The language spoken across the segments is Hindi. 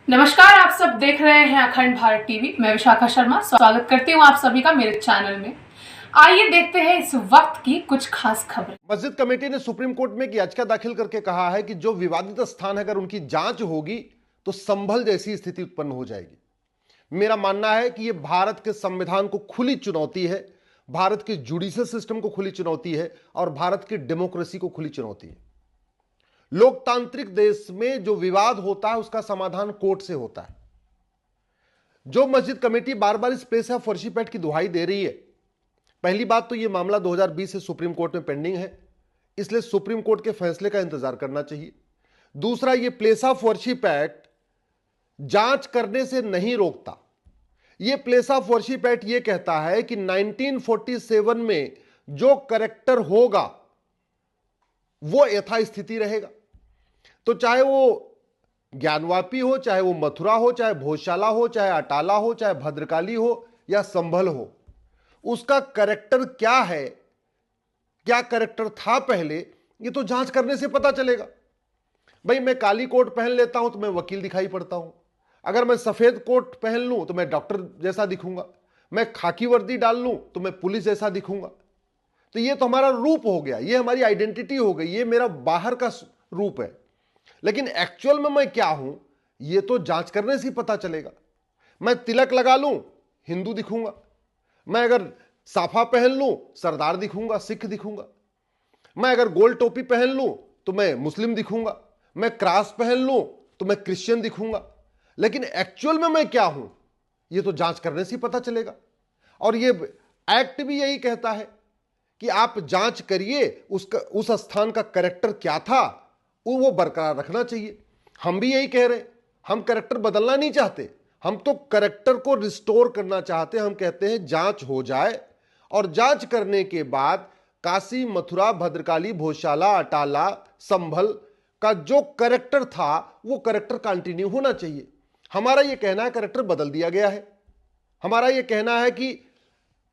नमस्कार, आप सब देख रहे हैं अखंड भारत टीवी। मैं विशाखा शर्मा स्वागत करती हूं आप सभी का मेरे चैनल में। आइए देखते हैं इस वक्त की कुछ खास खबरें। मस्जिद कमेटी ने सुप्रीम कोर्ट में एक याचिका दाखिल करके कहा है कि जो विवादित स्थान है अगर उनकी जांच होगी तो संभल जैसी स्थिति उत्पन्न हो जाएगी। मेरा मानना है कि यह भारत के संविधान को खुली चुनौती है, भारत के जुडिशियल सिस्टम को खुली चुनौती है और भारत की डेमोक्रेसी को खुली चुनौती है। लोकतांत्रिक देश में जो विवाद होता है उसका समाधान कोर्ट से होता है। जो मस्जिद कमेटी बार बार इस प्लेस या फर्शी पैट की दुहाई दे रही है, पहली बात तो यह मामला 2020 से सुप्रीम कोर्ट में पेंडिंग है, इसलिए सुप्रीम कोर्ट के फैसले का इंतजार करना चाहिए। दूसरा, यह प्लेस ऑफ वर्शिप एक्ट जांच करने से नहीं रोकता। यह प्लेस ऑफ वर्शिप एक्ट यह कहता है कि 1947 में जो करेक्टर होगा वो यथास्थिति रहेगा। तो चाहे वो ज्ञानवापी हो, चाहे वो मथुरा हो, चाहे भोजशाला हो, चाहे अटाला हो, चाहे भद्रकाली हो या संभल हो, उसका करेक्टर क्या है, क्या करेक्टर था पहले, ये तो जांच करने से पता चलेगा। भाई मैं काली कोट पहन लेता हूं तो मैं वकील दिखाई पड़ता हूं, अगर मैं सफेद कोट पहन लूं तो मैं डॉक्टर जैसा दिखूंगा, मैं खाकी वर्दी डाल लूं तो मैं पुलिस जैसा दिखूंगा। तो ये तो हमारा रूप हो गया, ये हमारी आइडेंटिटी हो गई, ये मेरा बाहर का रूप है। लेकिन एक्चुअल में मैं क्या हूं ये तो जांच करने से पता चलेगा। मैं तिलक लगा लूं हिंदू दिखूंगा, मैं अगर साफा पहन लूं सरदार दिखूंगा, सिख दिखूंगा, मैं अगर गोल टोपी पहन लूं तो मैं मुस्लिम दिखूंगा, मैं क्रॉस पहन लूं तो मैं क्रिश्चियन दिखूंगा। लेकिन एक्चुअल में मैं क्या हूं यह तो जांच करने से पता चलेगा। और यह एक्ट भी यही कहता है कि आप जांच करिए उस स्थान का कैरेक्टर क्या था वो बरकरार रखना चाहिए। हम भी यही कह रहे हैं, हम कैरेक्टर बदलना नहीं चाहते, हम तो कैरेक्टर को रिस्टोर करना चाहते हैं। हम कहते हैं जांच हो जाए और जांच करने के बाद काशी, मथुरा, भद्रकाली, भोजशाला, अटाला, संभल का जो कैरेक्टर था वो कैरेक्टर कंटिन्यू होना चाहिए। हमारा यह कहना है कैरेक्टर बदल दिया गया है। हमारा यह कहना है कि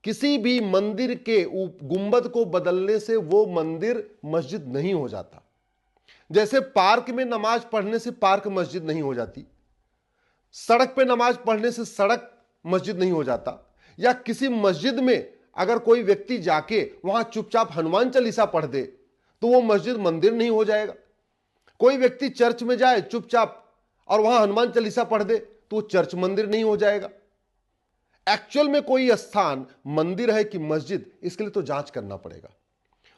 किसी भी मंदिर के गुंबद को बदलने से वो मंदिर मस्जिद नहीं हो जाता। जैसे पार्क में नमाज पढ़ने से पार्क मस्जिद नहीं हो जाती, सड़क पे नमाज पढ़ने से सड़क मस्जिद नहीं हो जाता, या किसी मस्जिद में अगर कोई व्यक्ति जाके वहां चुपचाप हनुमान चालीसा पढ़ दे तो वो मस्जिद मंदिर नहीं हो जाएगा। कोई व्यक्ति चर्च में जाए चुपचाप और वहां हनुमान चालीसा पढ़ दे तो वो चर्च मंदिर नहीं हो जाएगा। एक्चुअल में कोई स्थान मंदिर है कि मस्जिद, इसके लिए तो जांच करना पड़ेगा।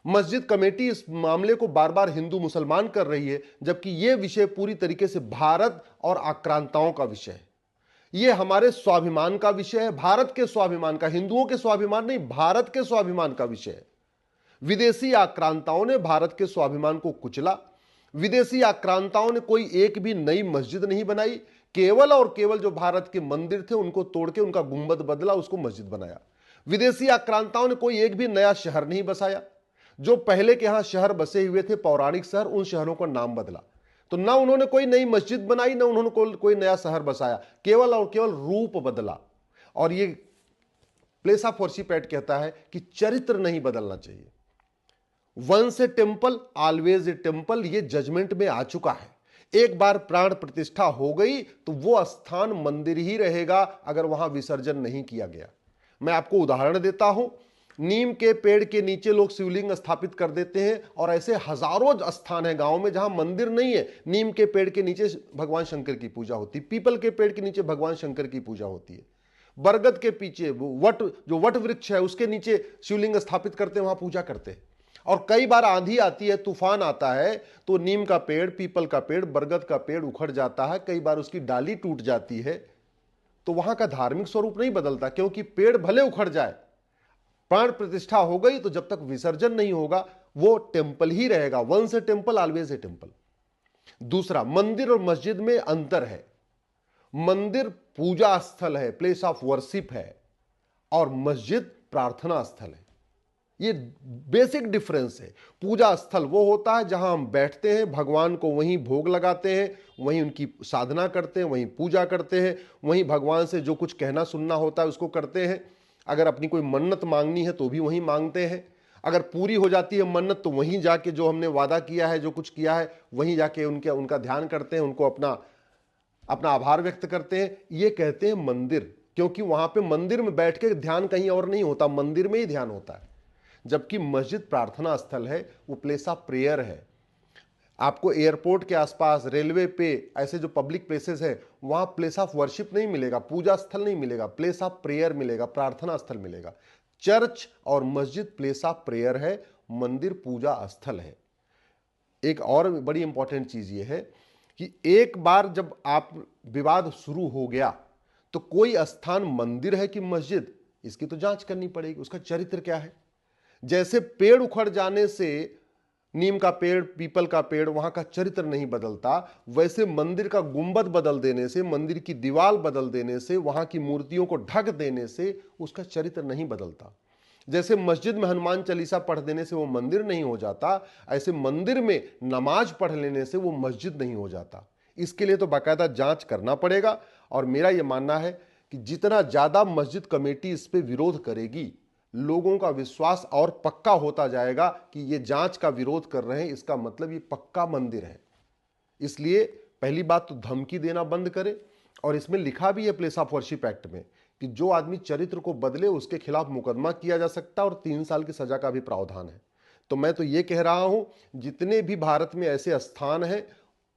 मस्जिद कमेटी इस मामले को बार बार हिंदू मुसलमान कर रही है, जबकि यह विषय पूरी तरीके से भारत और आक्रांताओं का विषय है। यह हमारे स्वाभिमान का विषय है, भारत के स्वाभिमान का, हिंदुओं के स्वाभिमान नहीं, भारत के स्वाभिमान का विषय है। विदेशी आक्रांताओं ने भारत के स्वाभिमान को कुचला। विदेशी आक्रांताओं ने कोई एक भी नई मस्जिद नहीं बनाई, केवल और केवल जो भारत के मंदिर थे उनको तोड़ के उनका गुंबद बदला, उसको मस्जिद बनाया। विदेशी आक्रांताओं ने कोई एक भी नया शहर नहीं बसाया। जो पहले के यहां शहर बसे हुए थे, पौराणिक शहर, उन शहरों का नाम बदला। तो ना उन्होंने कोई नई मस्जिद बनाई, ना उन्होंने कोई नया शहर बसाया, केवल और केवल रूप बदला। और ये प्लेस ऑफ वर्शिप एक्ट कहता है कि चरित्र नहीं बदलना चाहिए। Once a temple always a temple, ये जजमेंट में आ चुका है। एक बार प्राण प्रतिष्ठा हो गई तो वो स्थान मंदिर ही रहेगा अगर वहां विसर्जन नहीं किया गया। मैं आपको उदाहरण देता हूं, नीम के पेड़ के नीचे लोग शिवलिंग स्थापित कर देते हैं और ऐसे हजारों स्थान हैं गांव में जहां मंदिर नहीं है, नीम के पेड़ के नीचे भगवान शंकर की पूजा होती है, पीपल के पेड़ के नीचे भगवान शंकर की पूजा होती है, बरगद के पीछे जो वट वृक्ष है उसके नीचे शिवलिंग स्थापित करते हैं, वहां पूजा करते हैं। और कई बार आंधी आती है, तूफान आता है तो नीम का पेड़, पीपल का पेड़, बरगद का पेड़ उखड़ जाता है, कई बार उसकी डाली टूट जाती है। तो वहां का धार्मिक स्वरूप नहीं बदलता, क्योंकि पेड़ भले उखड़ जाए, प्राण प्रतिष्ठा हो गई तो जब तक विसर्जन नहीं होगा वो टेंपल ही रहेगा। Once a temple always a temple. दूसरा, मंदिर और मस्जिद में अंतर है। मंदिर पूजा स्थल है, प्लेस ऑफ वर्शिप है, और मस्जिद प्रार्थना स्थल है। ये बेसिक डिफरेंस है। पूजा स्थल वो होता है जहां हम बैठते हैं, भगवान को वहीं भोग लगाते हैं, वहीं उनकी साधना करते हैं, वहीं पूजा करते हैं, वहीं भगवान से जो कुछ कहना सुनना होता है उसको करते हैं। अगर अपनी कोई मन्नत मांगनी है तो भी वहीं मांगते हैं। अगर पूरी हो जाती है मन्नत तो वहीं जाके जो हमने वादा किया है, जो कुछ किया है, वहीं जाके उनका ध्यान करते हैं, उनको अपना अपना आभार व्यक्त करते हैं। ये कहते हैं मंदिर, क्योंकि वहां पे मंदिर में बैठ के ध्यान कहीं और नहीं होता, मंदिर में ही ध्यान होता है। जबकि मस्जिद प्रार्थना स्थल है, वो प्लेस ऑफ प्रेयर है। आपको एयरपोर्ट के आसपास, रेलवे पे, ऐसे जो पब्लिक प्लेसेस है, वहां प्लेस ऑफ वर्शिप नहीं मिलेगा, पूजा स्थल नहीं मिलेगा, प्लेस ऑफ प्रेयर मिलेगा, प्रार्थना स्थल मिलेगा। चर्च और मस्जिद प्लेस ऑफ प्रेयर है, मंदिर पूजा स्थल है। एक और बड़ी इंपॉर्टेंट चीज ये है कि एक बार जब आप विवाद शुरू हो गया तो कोई स्थान मंदिर है कि मस्जिद, इसकी तो जांच करनी पड़ेगी, उसका चरित्र क्या है। जैसे पेड़ उखड़ जाने से, नीम का पेड़, पीपल का पेड़, वहां का चरित्र नहीं बदलता, वैसे मंदिर का गुंबद बदल देने से, मंदिर की दीवार बदल देने से, वहां की मूर्तियों को ढक देने से उसका चरित्र नहीं बदलता। जैसे मस्जिद में हनुमान चालीसा पढ़ देने से वो मंदिर नहीं हो जाता, ऐसे मंदिर में नमाज पढ़ लेने से वो मस्जिद नहीं हो जाता। इसके लिए तो बाकायदा जांच करना पड़ेगा। और मेरा यह मानना है कि जितना ज्यादा मस्जिद कमेटी इस पे विरोध करेगी, लोगों का विश्वास और पक्का होता जाएगा कि ये जांच का विरोध कर रहे हैं, इसका मतलब ये पक्का मंदिर है। इसलिए पहली बात तो धमकी देना बंद करे। और इसमें लिखा भी है प्लेस ऑफ वर्शिप एक्ट में कि जो आदमी चरित्र को बदले उसके खिलाफ मुकदमा किया जा सकता है और 3 साल की सजा का भी प्रावधान है। तो मैं तो ये कह रहा हूं, जितने भी भारत में ऐसे स्थान हैं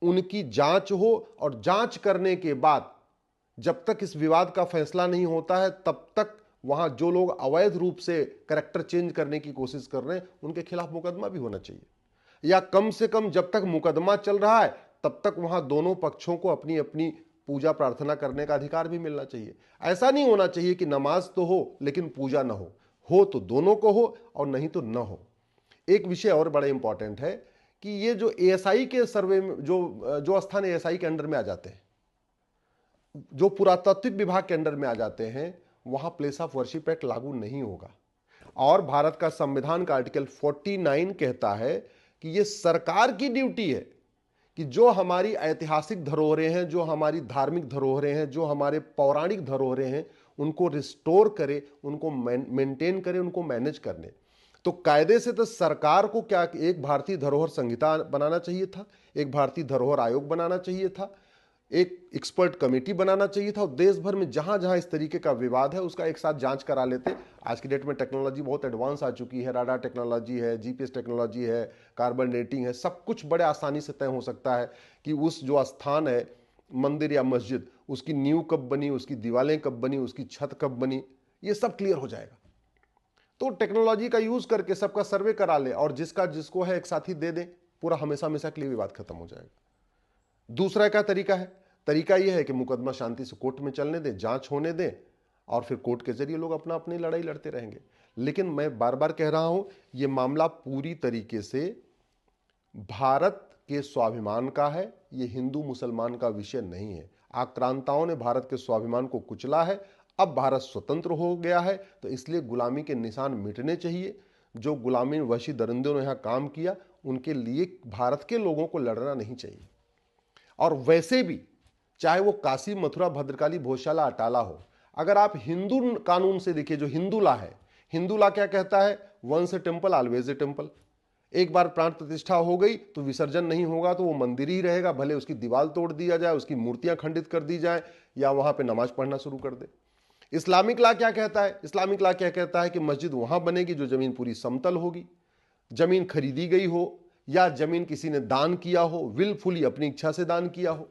उनकी जांच हो, और जांच करने के बाद जब तक इस विवाद का फैसला नहीं होता है तब तक वहां जो लोग अवैध रूप से कैरेक्टर चेंज करने की कोशिश कर रहे हैं उनके खिलाफ मुकदमा भी होना चाहिए, या कम से कम जब तक मुकदमा चल रहा है तब तक वहां दोनों पक्षों को अपनी अपनी पूजा प्रार्थना करने का अधिकार भी मिलना चाहिए। ऐसा नहीं होना चाहिए कि नमाज तो हो लेकिन पूजा ना हो तो दोनों को हो और नहीं तो न हो। एक विषय और बड़ा इंपॉर्टेंट है कि ये जो एएसआई के सर्वे में जो स्थान एएसआई के अंडर में आ जाते हैं, जो पुरातात्विक विभाग के अंडर में आ जाते हैं, वहां प्लेस ऑफ वर्शिप एक्ट लागू नहीं होगा। और भारत का संविधान का आर्टिकल 49 कहता है कि यह सरकार की ड्यूटी है कि जो हमारी ऐतिहासिक धरोहरें हैं, जो हमारी धार्मिक धरोहरें हैं, जो हमारे पौराणिक धरोहरें हैं, उनको रिस्टोर करे, उनको मेंटेन करे, उनको मैनेज करने। तो कायदे से तो सरकार को क्या एक भारतीय धरोहर संहिता बनाना चाहिए था, एक भारतीय धरोहर आयोग बनाना चाहिए था, एक एक्सपर्ट कमेटी बनाना चाहिए था, और देश भर में जहां जहां इस तरीके का विवाद है उसका एक साथ जांच करा लेते। आज की डेट में टेक्नोलॉजी बहुत एडवांस आ चुकी है, राडार टेक्नोलॉजी है, जीपीएस टेक्नोलॉजी है, कार्बन डेटिंग है, सब कुछ बड़े आसानी से तय हो सकता है कि उस जो स्थान है मंदिर या मस्जिद, उसकी नींव कब बनी, उसकी दीवारें कब बनी, उसकी छत कब बनी, ये सब क्लियर हो जाएगा। तो टेक्नोलॉजी का यूज करके सबका सर्वे करा ले और जिसका जिसको है एक साथ ही दे दें, पूरा हमेशा हमेशा के लिए विवाद खत्म हो जाएगा। दूसरा क्या तरीका है? तरीका यह है कि मुकदमा शांति से कोर्ट में चलने दें, जांच होने दें, और फिर कोर्ट के जरिए लोग अपना अपनी लड़ाई लड़ते रहेंगे। लेकिन मैं बार बार कह रहा हूं, यह मामला पूरी तरीके से भारत के स्वाभिमान का है, यह हिंदू मुसलमान का विषय नहीं है। आक्रांताओं ने भारत के स्वाभिमान को कुचला है। अब भारत स्वतंत्र हो गया है तो इसलिए गुलामी के निशान मिटने चाहिए। जो गुलामी वशी दरिंदों ने यहां काम किया, उनके लिए भारत के लोगों को लड़ना नहीं चाहिए। और वैसे भी चाहे वो काशी, मथुरा, भद्रकाली, भोजशाला, अटाला हो, अगर आप हिंदू कानून से देखिए, जो हिंदू लॉ है, हिंदू लॉ क्या कहता है? Once a temple always a temple. एक बार प्राण प्रतिष्ठा हो गई तो विसर्जन नहीं होगा, तो वो मंदिर ही रहेगा, भले उसकी दीवार तोड़ दिया जाए, उसकी मूर्तियां खंडित कर दी जाए, या वहां पे नमाज पढ़ना शुरू कर दे। इस्लामिक लॉ क्या कहता है? इस्लामिक लॉ क्या कहता है कि मस्जिद वहां बनेगी जो जमीन पूरी समतल होगी, जमीन खरीदी गई हो या जमीन किसी ने दान किया हो, विलफुली अपनी इच्छा से दान किया हो।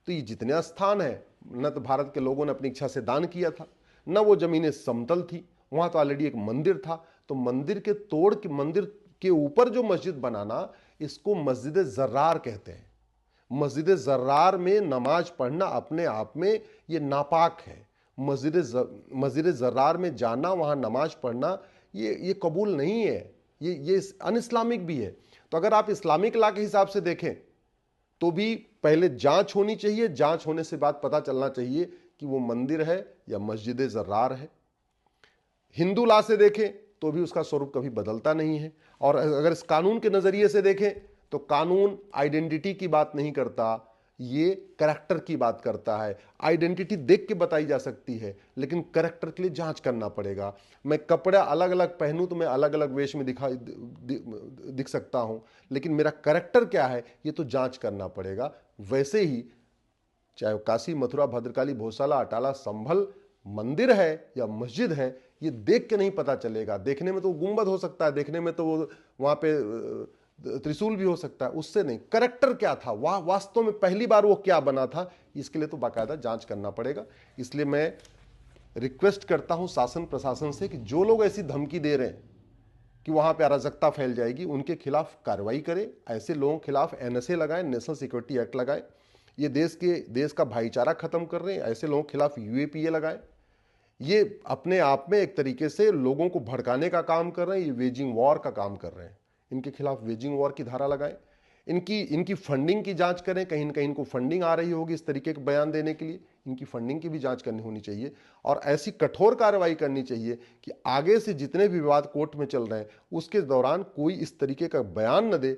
तो ये जितने स्थान है, न तो भारत के लोगों ने अपनी इच्छा से दान किया था, न वो जमीनें समतल थी, वहां तो ऑलरेडी एक मंदिर था। तो मंदिर के तोड़ के मंदिर के ऊपर जो मस्जिद बनाना, इसको मस्जिद जर्रार कहते हैं। मस्जिद जर्रार में नमाज पढ़ना अपने आप में ये नापाक है। मस्जिद जर्रार में जाना, वहां नमाज पढ़ना, ये कबूल नहीं है, ये अन इस्लामिक भी है। तो अगर आप इस्लामिक लॉ के हिसाब से देखें तो भी पहले जांच होनी चाहिए। जांच होने से बाद पता चलना चाहिए कि वो मंदिर है या मस्जिद जर्रार है। हिंदू लॉ से देखें तो भी उसका स्वरूप कभी बदलता नहीं है। और अगर इस कानून के नजरिए से देखें तो कानून आइडेंटिटी की बात नहीं करता, ये कैरेक्टर की बात करता है। आइडेंटिटी देख के बताई जा सकती है, लेकिन कैरेक्टर के लिए जांच करना पड़ेगा। मैं कपड़ा अलग अलग पहनूं तो मैं अलग अलग वेश में दिख सकता हूं, लेकिन मेरा कैरेक्टर क्या है ये तो जांच करना पड़ेगा। वैसे ही चाहे वो काशी, मथुरा, भद्रकाली, भोसाला, अटाला, संभल मंदिर है या मस्जिद है, ये देख के नहीं पता चलेगा। देखने में तो गुंबद हो सकता है, देखने में तो वो वहां पे त्रिशूल भी हो सकता है, उससे नहीं। करेक्टर क्या था, वास्तव में पहली बार वो क्या बना था, इसके लिए तो बाकायदा जांच करना पड़ेगा। इसलिए मैं रिक्वेस्ट करता हूं शासन प्रशासन से कि जो लोग ऐसी धमकी दे रहे हैं कि वहां पे अराजकता फैल जाएगी, उनके खिलाफ कार्रवाई करें। ऐसे लोगों के खिलाफ NSA लगाएं, नेशनल सिक्योरिटी एक्ट लगाएं। ये देश का भाईचारा खत्म कर रहे हैं। ऐसे लोगों के खिलाफ UAPA लगाएं। ये अपने आप में एक तरीके से लोगों को भड़काने का काम कर रहे हैं, ये वेजिंग वॉर का काम कर रहे हैं। इनके खिलाफ वेजिंग वॉर की धारा लगाएं। इनकी फंडिंग की जांच करें, कहीं ना कहीं इनको फंडिंग आ रही होगी इस तरीके के बयान देने के लिए, इनकी फंडिंग की भी जांच करनी होनी चाहिए। और ऐसी कठोर कार्रवाई करनी चाहिए कि आगे से जितने भी विवाद कोर्ट में चल रहे हैं उसके दौरान कोई इस तरीके का बयान न दे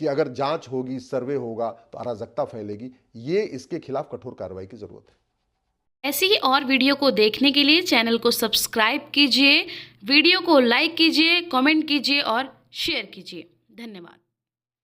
कि अगर जांच होगी, सर्वे होगा तो अराजकता फैलेगी। ये इसके खिलाफ कठोर कार्रवाई की जरूरत है। ऐसी ही और वीडियो को देखने के लिए चैनल को सब्सक्राइब कीजिए, वीडियो को लाइक कीजिए, कमेंट कीजिए और शेयर कीजिए। धन्यवाद।